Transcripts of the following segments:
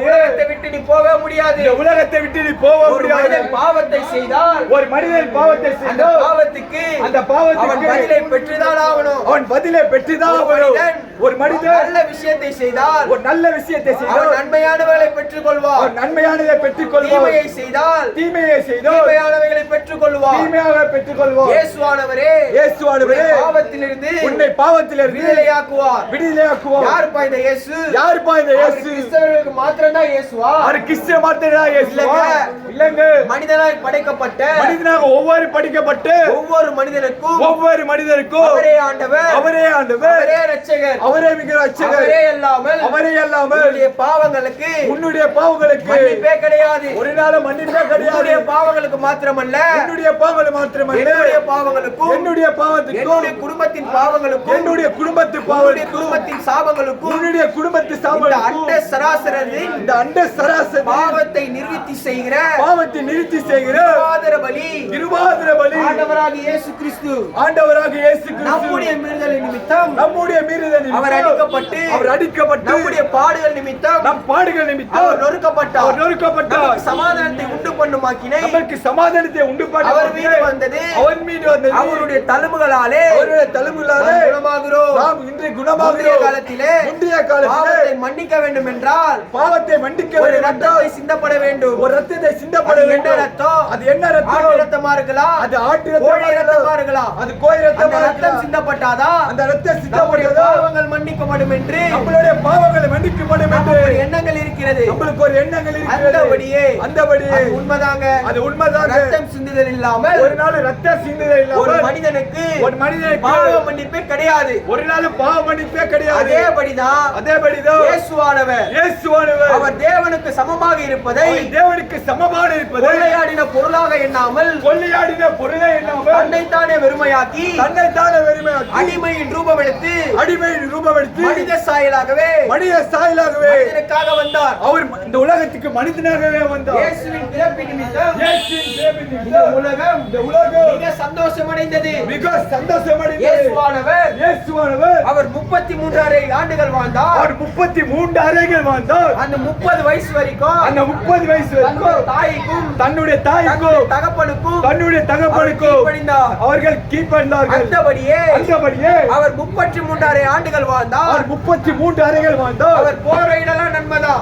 உலகத்தை விட்டு நீ போக முடியாது. உலகத்தை விட்டு நீ போக முடியாது. பாவத்தை செய்தால் ஒரு மனிதன் பாவத்தை செய்தால் அந்த பாவத்துக்கு அவன் பதிலை பெற்றுதான் ஆகணும். அவன் பதிலை பெற்றுதான் ஆகணும். ஒரு மனிதன் நல்ல விஷயத்தை செய்தால் ஒரு நல்ல விஷயத்தை செய்தால் நன்மையானவைகளை பெற்றுக் கொள்வார். நன்மையானதை பெற்றுக் கொள்வார். தீமையை செய்தால் தீமையானவைகளை பெற்றுக் கொள்வார். தீமையாக பெற்றுக் கொள்வார். இயேசுவானவரே பாவத்திலிருந்து உன்னை பாவத்திலிருந்து விடுதலையாக்குவார். யாருப்பா இந்த இயேசு? கிறிஸ்தவர்களுக்கு மாத்திரம் தான் இயேசுவா? கிறிஸ்தவ மாத்திரம் தான் இயேசுவா? இல்லங்க. மனிதனாய் படைக்கப்பட்ட ஒவ்வொரு மனிதனுக்கும் அவரே ஆண்டவர், அவரே இரட்சகர், அவரே மிக இரட்சகர். அவரே அல்லாமல் உன்னுடைய பாவங்களுக்கு மன்னிப்பே கிடையாது. ஒரு நாளும் மன்னிப்பே கிடையாது. உன்னுடைய பாவங்களுக்கு மாத்திரமல்ல, என்னுடைய பாவங்களுக்கு மாத்திரமல்ல, என்னுடைய பாவங்களுக்கும், என்னுடைய பாவத்துக்கும், என்னுடைய குடும்பத்தின் பாவங்களுக்கும், என்னுடைய குடும்பத்தின் பாவங்களுக்கும், குடும்பத்தின் சாபங்களுக்கும், என்னுடைய குடும்பத்தின் சாபங்களுக்கும், இந்த அண்ட சராசரி பாவத்தை நிறுத்தி செய்கிற திருவாதிர பலி ஆண்டவராகிய இயேசு கிறிஸ்து நம்முடைய மீறுதல் நிமித்தம் அவர் அடிக்கப்பட்டு நம்முடைய பாடுகள் நிமித்தம் அவர் நொறுக்கப்பட்டார். சமாதானத்தை உண்டு பண்ணுமாக்கினை அவர் மீது வந்தது. அவருடைய தழும்புகளாலே குணமாகிறோம். நாம் இன்று குணமாகிறோம். காலத்திலே பாவத்தை மன்னிக்க வேண்டும் என்றால் ஒரு ரத்தத்தை சிந்தப்பட வேண்டும். அது என்ன ரத்தம்? ஆட்டு ரத்தமா இருக்கலாம், அது ஆட்டு ரத்தமா இருக்கலாம், அது கோழி ரத்தமா இருக்கலாம். ரத்தம் சிந்தப்பட்டாதான் அந்த ரத்தம் சிந்தப்பட்டதா பாவங்கள் மன்னிக்கப்படும் என்று நம்மளுடைய பாவங்கள் மன்னிக்கப்படும் என்று எண்ணங்கள் இருக்கிறது. நம்மளுக்கு ஒரு எண்ணங்கள் இருக்கிறது. அந்தபடியே உண்மைதாங்க. அது உண்மைதாங்க. ரத்தம் சிந்துதல் இல்லாமல் ஒரு நாள் ரத்தம் சிந்துதல் இல்லாமல் ஒரு மனிதனுக்கு பாவ மன்னிப்பே கிடையாது. ஒரு நாள் பாவ மன்னிப்பே கிடையாது. அதேபடிதான் இயேசுவானவர் அவர் தேவனுக்கு சமமாக இருப்பதை கொள்ளையாடின பொருளாக எண்ணாமல் தன்னைத்தானே வெறுமையாக்கி அடிமையின் ரூபம் எடுத்து மனித சாயலாகவே மனிதனுக்காக வந்தார். அவர் இந்த உலகத்துக்கு மனிதனாகவே வந்தார். இயேசுவின் பிறப்பின் நிமித்தம் இந்த உலகம் மிக சந்தோஷமடைந்தது. இயேசுவானவர் அவர் 33 ஆண்டுகள் வாழ்ந்தார். அந்த 30 வயசு வரைக்கும் தன்னுடைய தாய்க்கும் தகப்பனுக்கும் அவர்கள் கீழ்ப்படிந்தார்கள். அந்தபடியே அவர் 33 ஆண்டுகள் வாழ்ந்தார். அவர் போற இடெல்லாம் நன்மைதான்.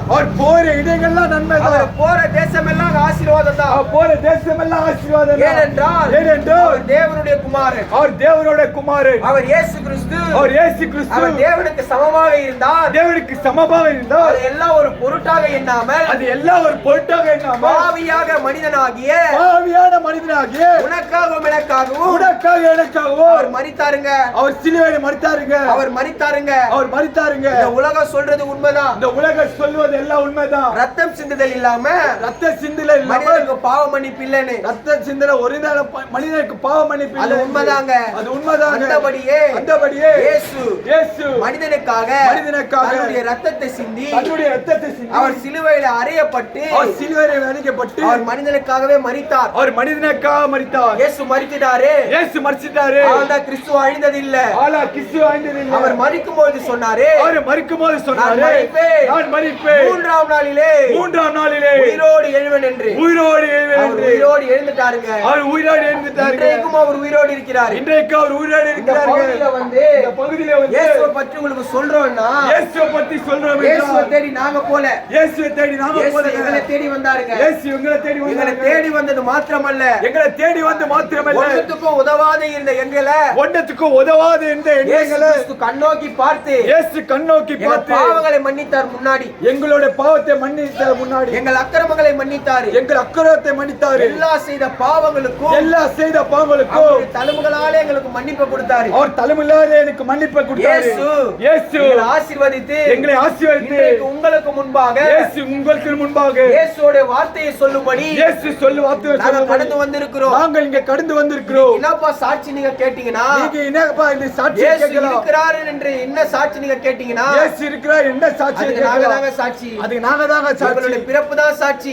அவர் போற தேசமெல்லாம் ஆசீர்வாதம் தான். ஏனென்றால் தேவனுடைய குமாரன், அவர் இயேசு கிறிஸ்து. அவர் தேவனுக்கு சமமாக இருந்தார். அது எல்லாம் ஒரு பொருட்டாக எண்ணாமல் பாவியாக மனிதனாகிய உனக்காகவும் எனக்காகவும் அவர் மரித்தாருங்க. அவர் சிலுவையில் மரித்தாருங்க. இந்த உலகம் சொல்றது உண்மைதான். இந்த உலகம் சொல்வது எல்லாம் உண்மைதான். ரத்தம் சிந்துதல் இல்லாம மனிதனுக்கு பாவ மன்னிப்பு இல்லைன்னு. ரத்தம் சிந்தல ஒரு நாள் மனிதனுக்கு பாவ மன்னிப்பு இல்லை. அது உண்மைதாங்க. அந்தபடியே இயேசு மனிதனுக்காக தன்னுடைய ரத்தத்தை சிந்தி அவர் சிலுவையில் அறையப்பட்டு அவர் மனிதனுக்காகவே மரித்தார். இயேசு மரித்தாரே. ஆனால் கிறிஸ்து அழிந்தது இல்ல. அவர் மரிக்கும்போது சொன்னாரே, நான் மரிப்பேன். மூன்றாம் நாளிலே உயிரோடு எழுவேன் என்று. உயிரோடு எழுந்துட்டாருங்க. இன்றைக்கும் அவர் உயிரோடு இருக்கிறார். இயேசுவை பற்றி உங்களுக்கு சொல்றோம்னா இயேசுவை தேடி நாங்க போல. எங்களை தேடி வந்தாருங்க. எங்களை தேடி வந்தது மாத்திரமல்ல, ஒன்றுத்துக்கும் உதவாத இருந்த எங்களை கண்ணோக்கி பார்த்து பாவங்களை மன்னித்தார். முன்னாடி எங்களுடைய பாவத்தை மன்னித்தார். முன்னாடி எங்கள் அக்கிரமங்களை மன்னித்தார். எல்லா செய்த பாவங்களுக்கும் தழும்புகளாலே எங்களுக்கு மன்னிப்பு கொடுத்தார். அவர் தழும்புகளாலே எனக்கு மன்னிப்பு கொடுத்தார். ஆசீர்வதித்து எங்களை உங்களுக்கு முன்பாக இயேசுவோட வார்த்தையை சொல்லும்படி கடந்து வந்திருக்கிறோம். நாங்கள் இங்க கடந்து வந்திருக்கிறோம். என்னப்பா சாட்சி நீங்க கேட்டீங்கன்னா, இருக்கிறார் என்று என்ன சாட்சி நீங்க கேட்டீங்கன்னா, நாங்க தாங்க சாட்சி. உங்களுடைய பிறப்பு தான் சாட்சி.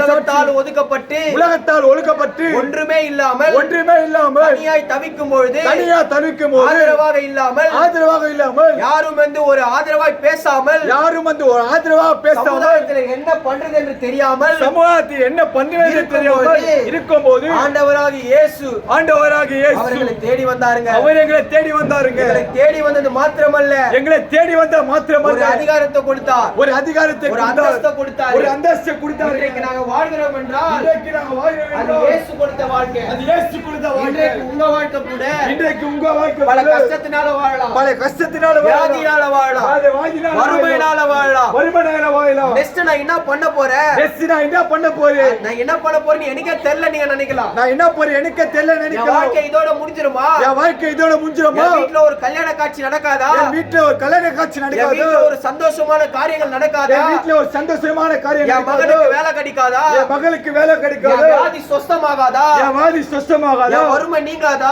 உலகத்தால் ஒதுக்கப்பட்டு ஒன்றுமே இல்லாமல் தனியாய் தவிக்கும் பொழுது ஆதரவாக இல்லாமல் யாரும் வந்து ஒரு ஆதரவாய் பேசாமல் சமுதாயத்தில் என்ன பண்றது என்று தெரியாமல் இருக்கும்போது ஆண்டவராகிய இயேசு அவர்களை தேடி வந்தாருங்க. தேடி வந்தது மாத்திரமல்ல, ஒரு அதிகாரத்தை கொடுத்தார், ஒரு அந்தஸ்தை கொடுத்தார். இன்றைக்கு நாங்க வாழ்கிறோம் என்றால் அது இயேசு கொடுத்த வாழ்க்கை. இன்றைக்கு உங்க வாழ்க்கை கூட பல கஷ்டத்தினால வாழலாம், வியாதியால வாழலாம், வறுமையினால வாழலாம். நெக்ஸ்ட் நான் என்ன பண்ண போறேன், நான் என்ன பண்ண போறேன்னு எனக்கே தெரியல. நீங்க நினைக்கலாம் என் வாழ்க்கை இதோட முடிஞ்சிருமா, வீட்டுல ஒரு கல்யாண காட்சி நடக்காதா, வீட்டுல ஒரு சந்தோஷமான காரியங்கள் நடக்காதா, என் மகனுக்கு வேலை கிடைக்காதா, என் வியாதி சொஸ்தமாகாதா, என் வறுமை நீங்காதா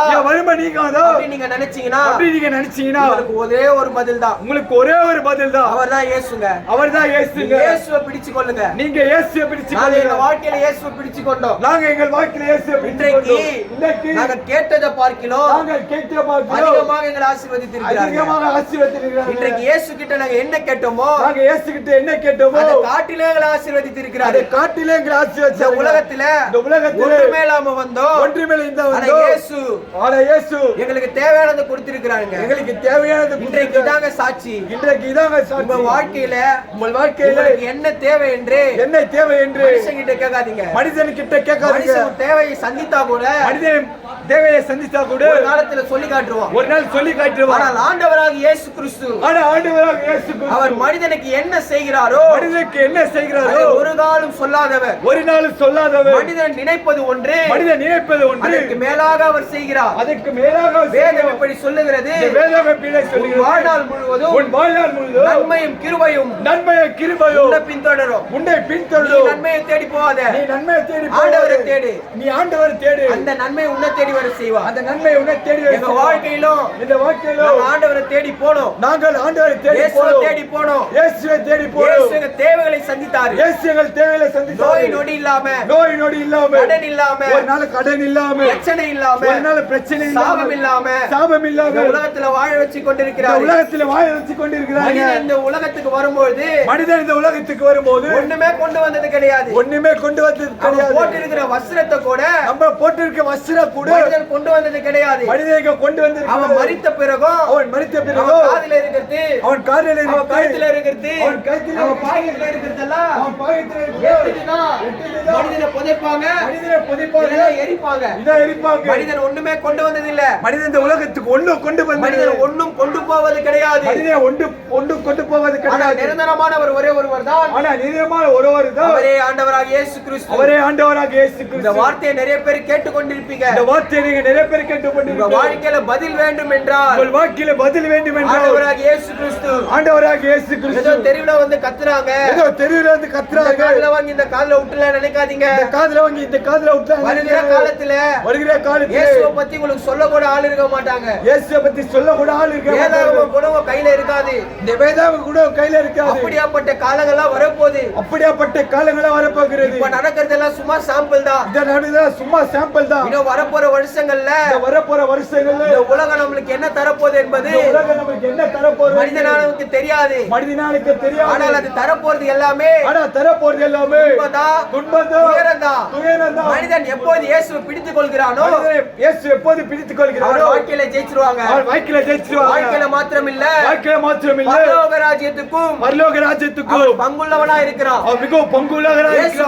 அப்படி நீங்க நினைச்சீங்கன்னா உங்களுக்கு ஒரே ஒரு பதில் தான், அவர்தான் இயேசுங்க. இயேசுவை பிடிச்சு கொள்ளுங்க. நாங்க எங்க வாழ்க்கையில இயேசுவை பிடிச்சு கொண்டோம். இன்றைக்கு நாங்க கேட்டதை பார்க்கிறோம், அதிகமாக எங்களை ஆசீர்வதித்திருக்கிறார். இன்றைக்கு இயேசு கிட்ட நாங்க என்ன கேட்டோமோ அதை காட்டிலே எங்களை ஆசீர்வதித்திருக்கிறார். இந்த உலகத்துல ஒன்றுமே இல்லாம வந்தோம், ஆனா இயேசு எங்களுக்கு தேவையானதை கொடுத்திருக்கிறாங்க. இன்றைக்கு இதாங்க சாட்சி. உங்க வாழ்க்கையில என்ன தேவை என்று மனுஷன்கிட்ட கேட்காதீங்க. தேவையை சந்தித்தா கூட ஒரு காலத்துல சொல்லி காட்டுவான். ஆனால் ஆண்டவராகிய இயேசு கிறிஸ்து அவர் மனிதனுக்கு என்ன செய்கிறாரோ ஒரு நாளும் சொல்லாதவர். மனிதன் நினைப்பது ஒன்று, அதற்கு மேலாக அவர் செய்கிறார். வேதம் இப்படி சொல்லுகிறது, உன் வாழ்நாள் முழுவதும் நன்மையும் கிருபையும் உன்னை பின்தொடரும். நீ நன்மையை தேடி போகாத, ஆண்டவரை தேடு. அந்த நன்மை உன்னை தேடி வர செய்வார். எங்க வாழ்க்கையிலும் ஆண்டவரை தேடி போனோம், இயேசுவை தேடி போனோம். இயேசு எங்க தேவைகளை சந்தித்தார். நோய் நொடி இல்லாம, கடன் இல்லாம, பிரச்சனை இல்லாம, சாபம் இல்லாம உலகத்துல வாழ வச்சு கொண்டிருக்கிறார். மனிதன் இந்த உலகத்துக்கு வரும்போது ஒண்ணுமே கொண்டு வந்தது கிடையாது. போட்டிருக்கிற வஸ்திரத்தை கூட மனிதன் கொண்டு வந்தது கிடையாது. அவன் மரித்த பிறகும் அவன் காதில இருக்கிறது, அவன் கழுத்துல இருக்கிறது, அவன் பாக்கெட்ல இருக்கிறதெல்லாம் மனிதனை புதைப்பாங்க, எரிப்பாங்க. மனிதன் ஒண்ணுமே கொண்டு வந்தது இல்ல. மனிதன் உலகத்துக்கு ஒண்ணும் கொண்டு போவது கிடையாது. நிரந்தரமானவர் ஒரே ஒருவர் தான், அவரே ஆண்டவராகிய இயேசு கிறிஸ்து. இந்த வார்த்தையை நிறைய பேர் கேட்டுக்கொண்டிருப்பீங்க. உங்க வாழ்க்கையில பதில் வேண்டும் என்றால் ஆண்டவராகிய இயேசு கிறிஸ்து. ஏதோ தெருவுல வந்து கத்துறாங்க, காதுல வாங்கி இந்த காதுல விட்டுல நினைக்காதீங்க. வருகிற காலத்துல இயேசுவை பத்தி உங்களுக்கு சொல்ல கூட ஆள் இருக்க மாட்டாங்க. வேதாகம கூட கையில இருக்காது. அப்படியாப்பட்ட காலங்கள்லாம் வரப்போகுது. இப்ப நடக்கிறதெல்லாம் சும்மா சாம்பிள் தான். இன்னும் வரப்போற வருஷங்கள்ல இந்த உலகம் நம்மளுக்கு என்ன தரப்போகுது என்பது மனிதனாளுக்கு தெரியாது. ஆனால் அது தரப்போறது எல்லாமே மனிதன் எப்போது இயேசுவை பிடித்துக் கொள்கிறானோ வாழ்க்கையில ஜெயிச்சிருவாங்க. வாழ்க்கையில மாத்திரம் இல்ல, பரலோக ராஜ்யத்துக்கும் பங்குள்ளவனா இருக்கிறான்.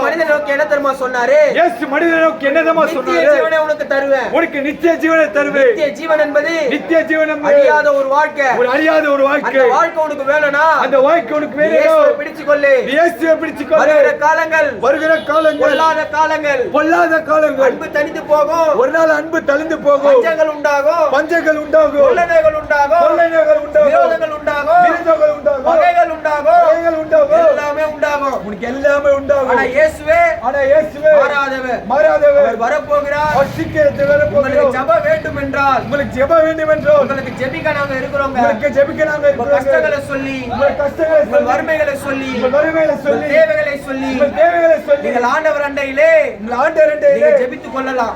மனிதன் நோக்கி என்ன தெரியுமா சொன்னாரு? ஜீவனை உனக்கு தருவேன். நித்திய ஜீவனை தருவேன். நித்திய ஜீவன் அழியாத ஒரு வாழ்க்கை. அந்த வாழ்க்கை உனக்கு வேணும்னா இயேசுவை பிடிச்சுக் கொள்ளு. வருகிற காலங்கள் பொல்லாத காலங்கள். அன்பு தனித்து போகும், ஒரு நாள் அன்பு தளிந்து போகும். பஞ்சங்கள் உண்டாகும், கொள்ளைகள் உண்டாகும், விரோதங்கள் உண்டாகும், பகைகள் உண்டாகும், எல்லாமே உண்டாகும். உனக்கு எல்லாமே உண்டாகும். ஆனா இயேசுவே மாறாதவர். அவர் வரப்போகிறார். அவர் சீக்கிரத்தில் வரப்போகிறார். உங்களுக்கு ஜெபம் வேண்டும் என்றால், உங்களுக்கு ஜெபம் வேண்டும் என்றால், உங்களுக்கு ஜெபிக்க நாங்க இருக்கிறோங்க. உங்களுக்கு ஜெபிக்க நாங்க உங்க கஷ்டங்களை சொல்லி, உங்க வறுமைகளை சொல்லி, தேவைகளை சொல்லி, நீங்கள் ஆண்டவர் அண்டையிலே நீங்கள் ஜெபித்துக் கொள்ளலாம்.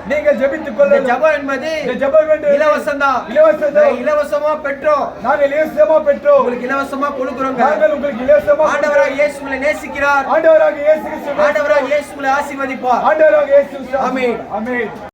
ஜெபம் என்பது இலவசம் தான். இலவசமா பெற்றோம். உங்களுக்கு இலவசமா கொடுக்கிறோங்க. ஆண்டவராக இயேசு உங்களை நேசிக்கிறார். ஆண்டவராக இயேசு உங்களை ஆசீர்வதிப்பார். ஆமென்.